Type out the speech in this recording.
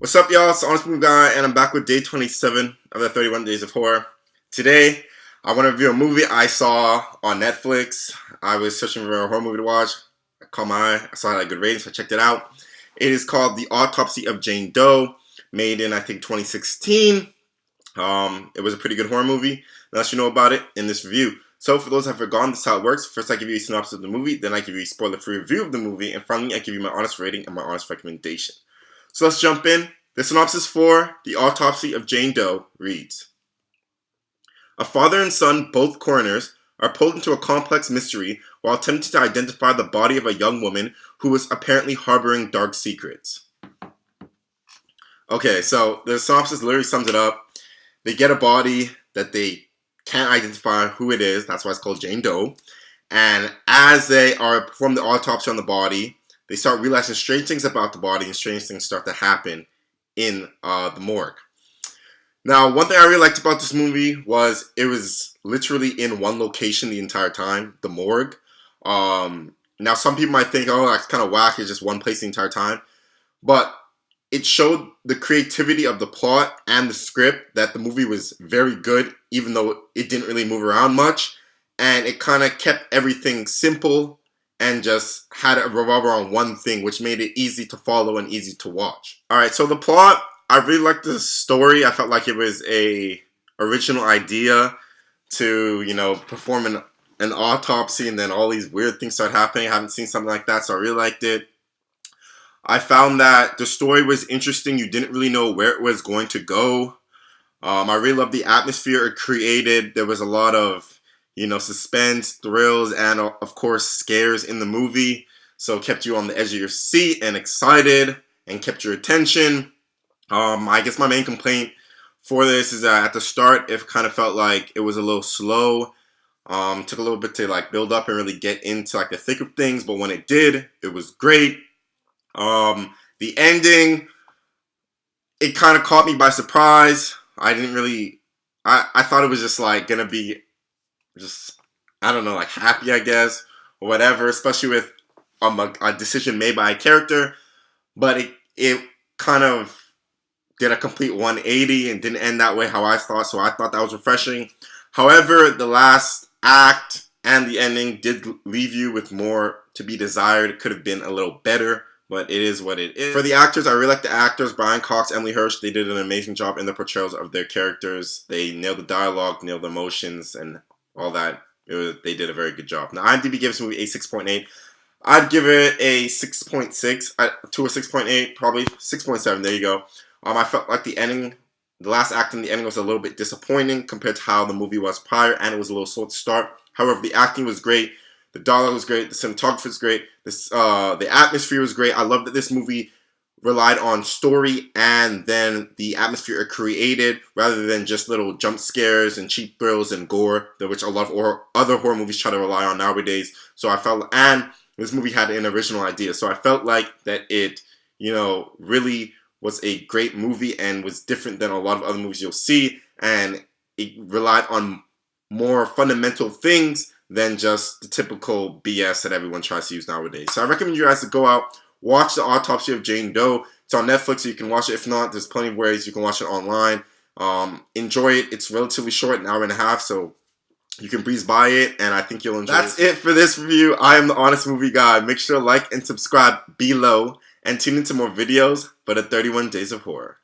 What's up, y'all? It's the Honest Movie Guy, and I'm back with day 27 of the 31 Days of Horror. Today, I want to review a movie I saw on Netflix. I was searching for a horror movie to watch. I caught my eye. I saw it had good ratings, so I checked it out. It is called The Autopsy of Jane Doe, made in, I think, 2016. It was a pretty good horror movie. I'll let you know about it in this review. So, for those who have forgotten, this is how it works. First, I give you a synopsis of the movie, then I give you a spoiler-free review of the movie, and finally, I give you my honest rating and my honest recommendation. So let's jump in. The synopsis for The Autopsy of Jane Doe reads: a father and son, both coroners, are pulled into a complex mystery while attempting to identify the body of a young woman who was apparently harboring dark secrets. Okay, so the synopsis literally sums it up. They get a body that they can't identify who it is. That's why it's called Jane Doe. And as they are performing the autopsy on the body, they start realizing strange things about the body, and strange things start to happen in the morgue. Now, one thing I really liked about this movie was it was literally in one location the entire time, the morgue. Now, some people might think, oh, that's kind of whack, it's just one place the entire time. But it showed the creativity of the plot and the script, that the movie was very good, even though it didn't really move around much. And it kind of kept everything simple and just had it revolve around one thing, which made it easy to follow and easy to watch. Alright, so the plot, I really liked the story. I felt like it was a original idea to, perform an autopsy, and then all these weird things start happening. I haven't seen something like that, so I really liked it. I found that the story was interesting. You didn't really know where it was going to go. I really loved the atmosphere it created. There was a lot of suspense, thrills, and of course scares in the movie. So it kept you on the edge of your seat and excited and kept your attention. I guess my main complaint for this is that at the start it kind of felt like it was a little slow. Took a little bit to build up and really get into the thick of things, but when it did, it was great. The ending, it kind of caught me by surprise. I thought it was just gonna be happy, I guess, or whatever, especially with a decision made by a character, but it kind of did a complete 180 and didn't end that way how I thought, so I thought that was refreshing. However, the last act and the ending did leave you with more to be desired. It could have been a little better, but it is what it is. For the actors, I really like the actors. Brian Cox, Emily Hirsch, they did an amazing job in the portrayals of their characters. They nailed the dialogue, nailed the emotions, and all that. They did a very good job. Now, IMDb gives this movie a 6.8. I'd give it a 6.6 to a 6.8, probably 6.7. There you go. I felt like the last act and the ending was a little bit disappointing compared to how the movie was prior, and it was a little slow to start. However, the acting was great, the dialogue was great, the cinematography was great, the atmosphere was great. I love that this movie relied on story and then the atmosphere it created, rather than just little jump scares and cheap thrills and gore, which a lot of other horror movies try to rely on nowadays. So I felt, and this movie had an original idea, so I felt like that it, really was a great movie and was different than a lot of other movies you'll see, and it relied on more fundamental things than just the typical BS that everyone tries to use nowadays. So I recommend you guys to go out, watch The Autopsy of Jane Doe. It's on Netflix, so you can watch it. If not, there's plenty of ways you can watch it online. Enjoy it. It's relatively short, an hour and a half, so you can breeze by it, and I think you'll enjoy it. That's it for this review. I am the Honest Movie Guy. Make sure to like and subscribe below, and tune into more videos for the 31 Days of Horror.